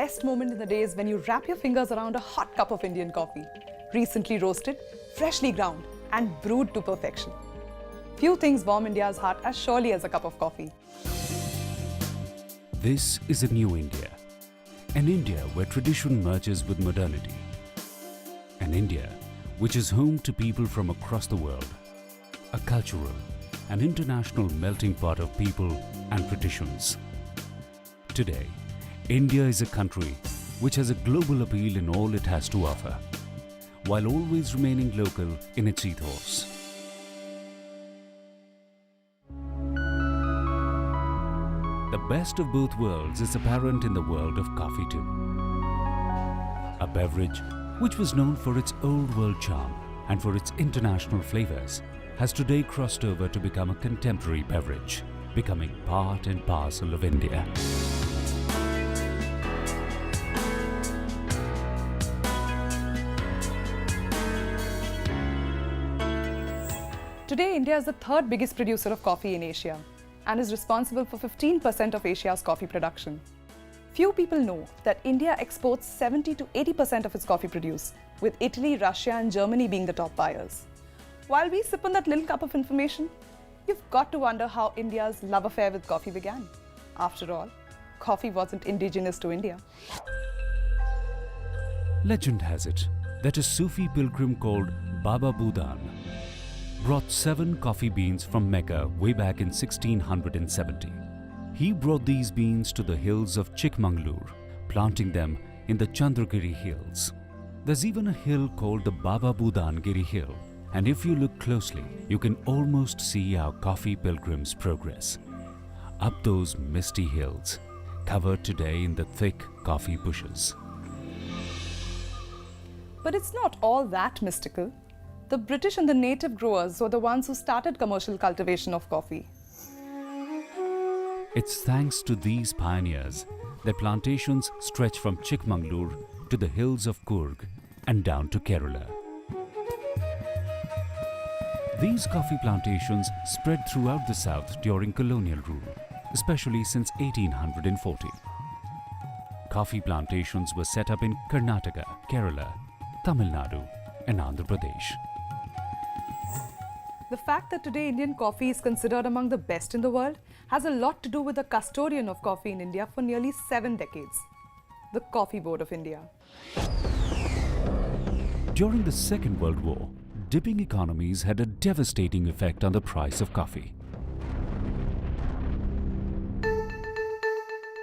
best moment in the day is when you wrap your fingers around a hot cup of Indian coffee, recently roasted, freshly ground, and brewed to perfection. Few things warm India's heart as surely as a cup of coffee. This is a new India. An India where tradition merges with modernity. An India which is home to people from across the world. A cultural and international melting pot of people and traditions. Today, India is a country which has a global appeal in all it has to offer, while always remaining local in its ethos. The best of both worlds is apparent in the world of coffee too. A beverage which was known for its old world charm and for its international flavors has today crossed over to become a contemporary beverage, becoming part and parcel of India. Today, India is the third biggest producer of coffee in Asia and is responsible for 15% of Asia's coffee production. Few people know that India exports 70 to 80% of its coffee produce, with Italy, Russia and Germany being the top buyers. While we sip on that little cup of information, you've got to wonder how India's love affair with coffee began. After all, coffee wasn't indigenous to India. Legend has it that a Sufi pilgrim called Baba Budan brought 7 coffee beans from Mecca way back in 1670. He brought these beans to the hills of Chikmagalur, planting them in the Chandragiri hills. There's even a hill called the Baba Budan Giri Hill, and if you look closely, you can almost see our coffee pilgrims progress up those misty hills, covered today in the thick coffee bushes. But it's not all that mystical. The British and the native growers were the ones who started commercial cultivation of coffee. It's thanks to these pioneers that plantations stretch from Chikmagalur to the hills of Coorg and down to Kerala. These coffee plantations spread throughout the south during colonial rule, especially since 1840. Coffee plantations were set up in Karnataka, Kerala, Tamil Nadu and Andhra Pradesh. The fact that today Indian coffee is considered among the best in the world has a lot to do with the custodian of coffee in India for nearly 7 decades, the Coffee Board of India. During the Second World War, dipping economies had a devastating effect on the price of coffee.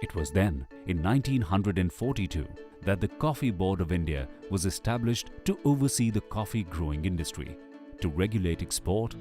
It was then, in 1942, that the Coffee Board of India was established to oversee the coffee growing industry, to regulate export,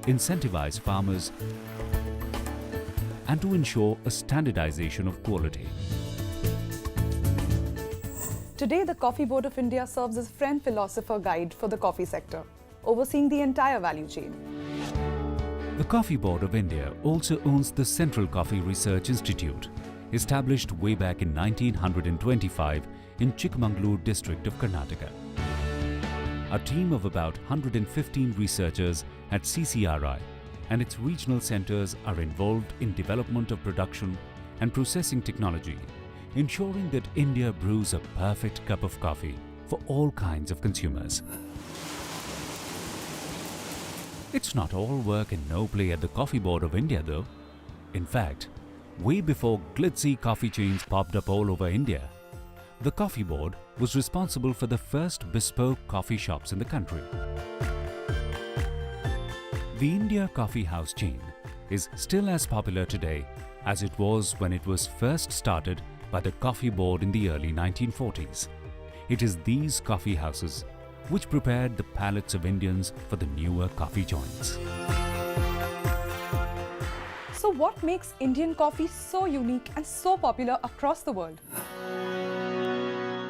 incentivize farmers, and to ensure a standardization of quality. Today, the Coffee Board of India serves as friend philosopher guide for the coffee sector, overseeing the entire value chain. The Coffee Board of India also owns the Central Coffee Research Institute, established way back in 1925 in Chikmagalur district of Karnataka. A team of about 115 researchers at CCRI and its regional centers are involved in development of production and processing technology, ensuring that India brews a perfect cup of coffee for all kinds of consumers. It's not all work and no play at the Coffee Board of India though. In fact, way before glitzy coffee chains popped up all over India, the Coffee Board was responsible for the first bespoke coffee shops in the country. The India Coffee House chain is still as popular today as it was when it was first started by the Coffee Board in the early 1940s. It is these coffee houses which prepared the palates of Indians for the newer coffee joints. So what makes Indian coffee so unique and so popular across the world?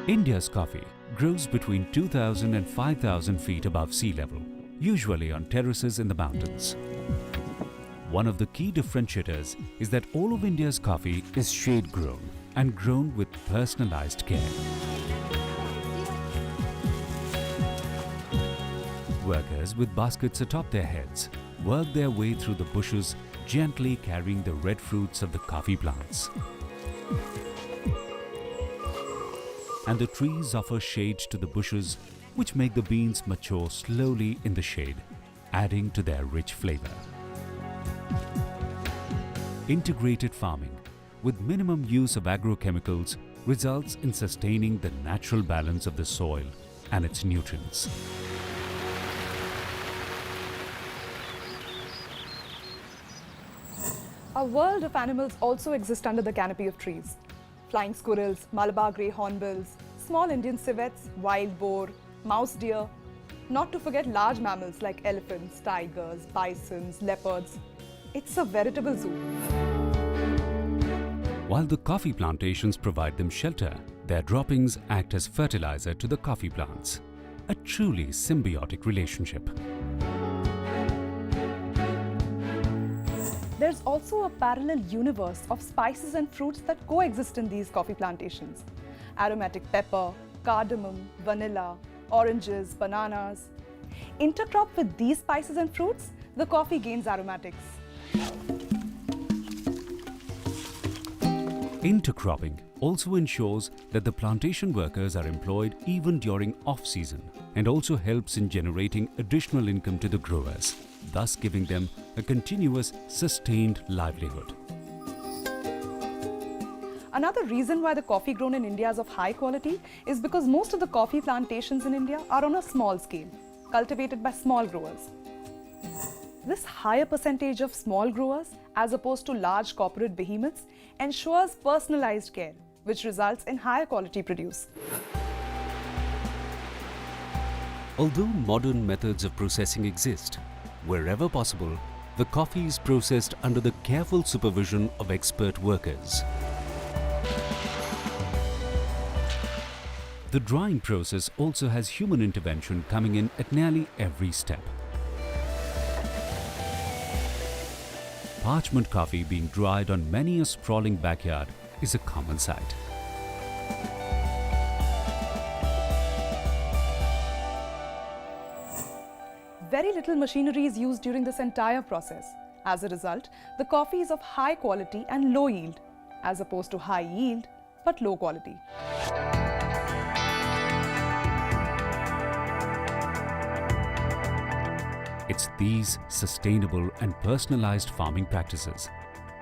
India's coffee grows between 2,000 and 5,000 feet above sea level, usually on terraces in the mountains. One of the key differentiators is that all of India's coffee is shade grown and grown with personalized care. Workers with baskets atop their heads work their way through the bushes, gently carrying the red fruits of the coffee plants. and the trees offer shade to the bushes, which make the beans mature slowly in the shade, adding to their rich flavor. Integrated farming, with minimum use of agrochemicals, results in sustaining the natural balance of the soil and its nutrients. A world of animals also exists under the canopy of trees. Flying squirrels, Malabar grey hornbills, small Indian civets, wild boar, mouse deer, not to forget large mammals like elephants, tigers, bisons, leopards. It's a veritable zoo. While the coffee plantations provide them shelter, their droppings act as fertilizer to the coffee plants. A truly symbiotic relationship. There's also a parallel universe of spices and fruits that coexist in these coffee plantations. Aromatic pepper, cardamom, vanilla, oranges, bananas. Intercrop with these spices and fruits, the coffee gains aromatics. Intercropping also ensures that the plantation workers are employed even during off-season and also helps in generating additional income to the growers, thus giving them a continuous, sustained livelihood. Another reason why the coffee grown in India is of high quality is because most of the coffee plantations in India are on a small scale, cultivated by small growers. This higher percentage of small growers as opposed to large corporate behemoths ensures personalized care, which results in higher quality produce. Although modern methods of processing exist, wherever possible, the coffee is processed under the careful supervision of expert workers. The drying process also has human intervention coming in at nearly every step. Parchment coffee being dried on many a sprawling backyard is a common sight. Very little machinery is used during this entire process. As a result, the coffee is of high quality and low yield, as opposed to high yield but low quality. It's these sustainable and personalized farming practices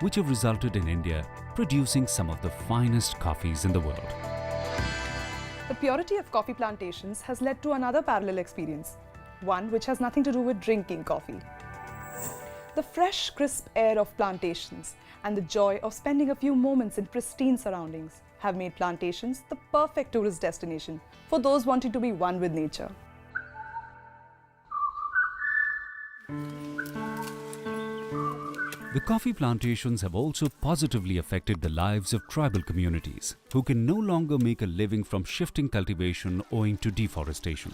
which have resulted in India producing some of the finest coffees in the world. The purity of coffee plantations has led to another parallel experience, one which has nothing to do with drinking coffee. The fresh, crisp air of plantations and the joy of spending a few moments in pristine surroundings have made plantations the perfect tourist destination for those wanting to be one with nature. The coffee plantations have also positively affected the lives of tribal communities who can no longer make a living from shifting cultivation owing to deforestation.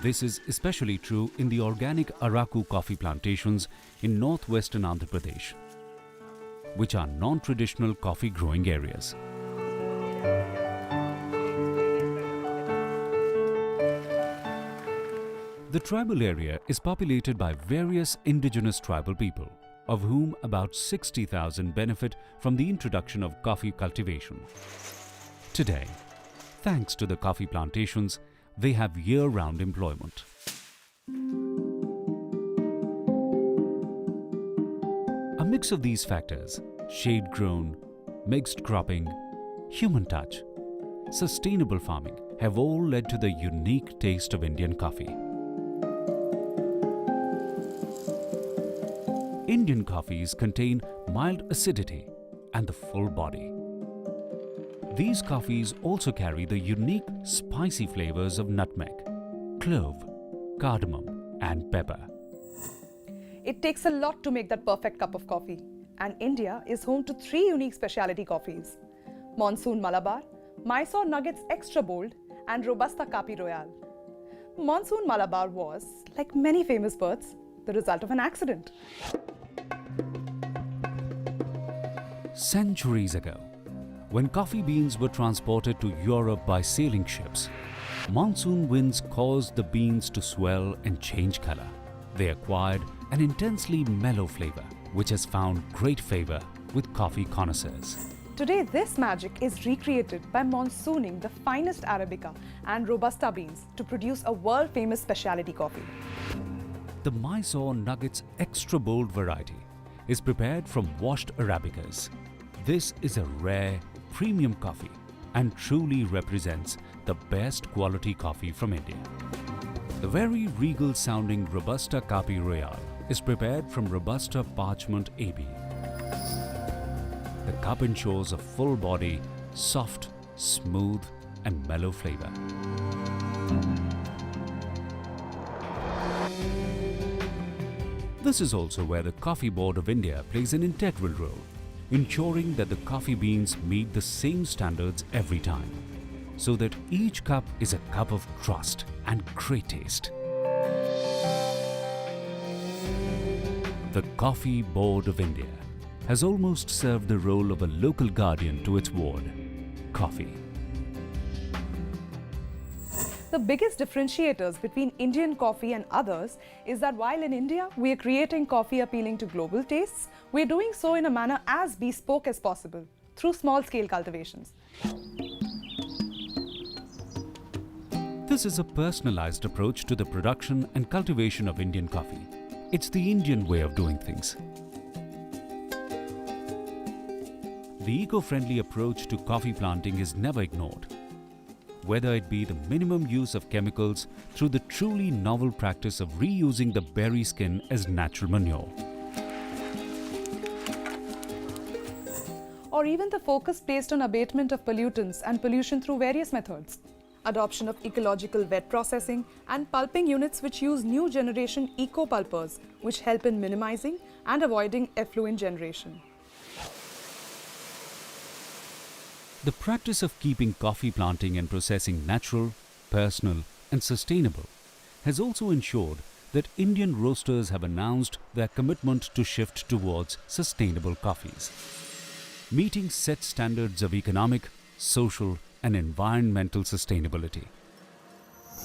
This is especially true in the organic Araku coffee plantations in northwestern Andhra Pradesh, which are non-traditional coffee growing areas. The tribal area is populated by various indigenous tribal people, of whom about 60,000 benefit from the introduction of coffee cultivation. Today, thanks to the coffee plantations, they have year-round employment. A mix of these factors, shade-grown, mixed cropping, human touch, sustainable farming, have all led to the unique taste of Indian coffee. Indian coffees contain mild acidity and the full body. These coffees also carry the unique spicy flavors of nutmeg, clove, cardamom and pepper. It takes a lot to make that perfect cup of coffee, and India is home to 3 unique specialty coffees: Monsoon Malabar, Mysore Nuggets Extra Bold and Robusta Capi Royale. Monsoon Malabar was, like many famous births, the result of an accident. Centuries ago, when coffee beans were transported to Europe by sailing ships, monsoon winds caused the beans to swell and change color. They acquired an intensely mellow flavor, which has found great favor with coffee connoisseurs. Today, this magic is recreated by monsooning the finest Arabica and Robusta beans to produce a world-famous specialty coffee. The Mysore Nuggets Extra Bold variety is prepared from washed Arabicas. This is a rare, premium coffee and truly represents the best quality coffee from India. The very regal-sounding Robusta Capi Royale is prepared from Robusta Parchment AB. The cup ensures a full body, soft, smooth and mellow flavor. This is also where the Coffee Board of India plays an integral role, ensuring that the coffee beans meet the same standards every time, so that each cup is a cup of trust and great taste. The Coffee Board of India has almost served the role of a local guardian to its ward, coffee. The biggest differentiators between Indian coffee and others is that while in India we are creating coffee appealing to global tastes, we are doing so in a manner as bespoke as possible through small-scale cultivations. This is a personalized approach to the production and cultivation of Indian coffee. It's the Indian way of doing things. The eco-friendly approach to coffee planting is never ignored, whether it be the minimum use of chemicals through the truly novel practice of reusing the berry skin as natural manure, or even the focus placed on abatement of pollutants and pollution through various methods. Adoption of ecological wet processing and pulping units which use new generation eco-pulpers which help in minimizing and avoiding effluent generation. The practice of keeping coffee planting and processing natural, personal and sustainable has also ensured that Indian roasters have announced their commitment to shift towards sustainable coffees, meeting set standards of economic, social and environmental sustainability,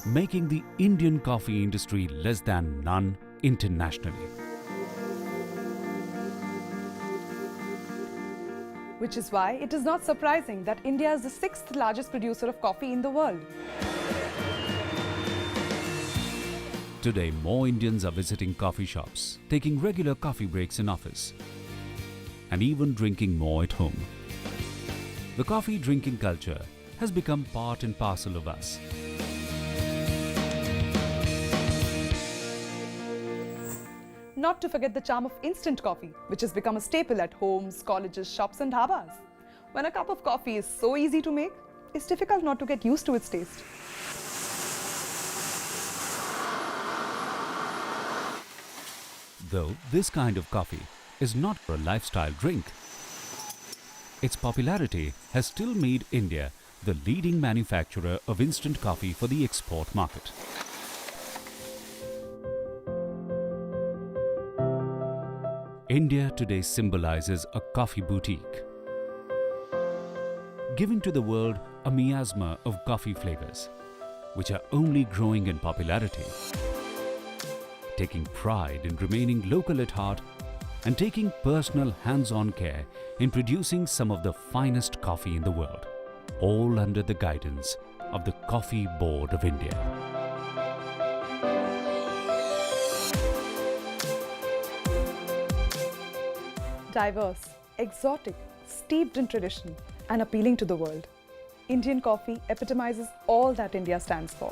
making the Indian coffee industry less than none internationally. Which is why it is not surprising that India is the 6th largest producer of coffee in the world. Today, more Indians are visiting coffee shops, taking regular coffee breaks in office, and even drinking more at home. The coffee drinking culture has become part and parcel of us. Not to forget the charm of instant coffee, which has become a staple at homes, colleges, shops and dhabas. When a cup of coffee is so easy to make, it's difficult not to get used to its taste. Though this kind of coffee is not a lifestyle drink, its popularity has still made India the leading manufacturer of instant coffee for the export market. India today symbolizes a coffee boutique, giving to the world a miasma of coffee flavors, which are only growing in popularity, taking pride in remaining local at heart and taking personal hands-on care in producing some of the finest coffee in the world, all under the guidance of the Coffee Board of India. Diverse, exotic, steeped in tradition and appealing to the world. Indian coffee epitomizes all that India stands for.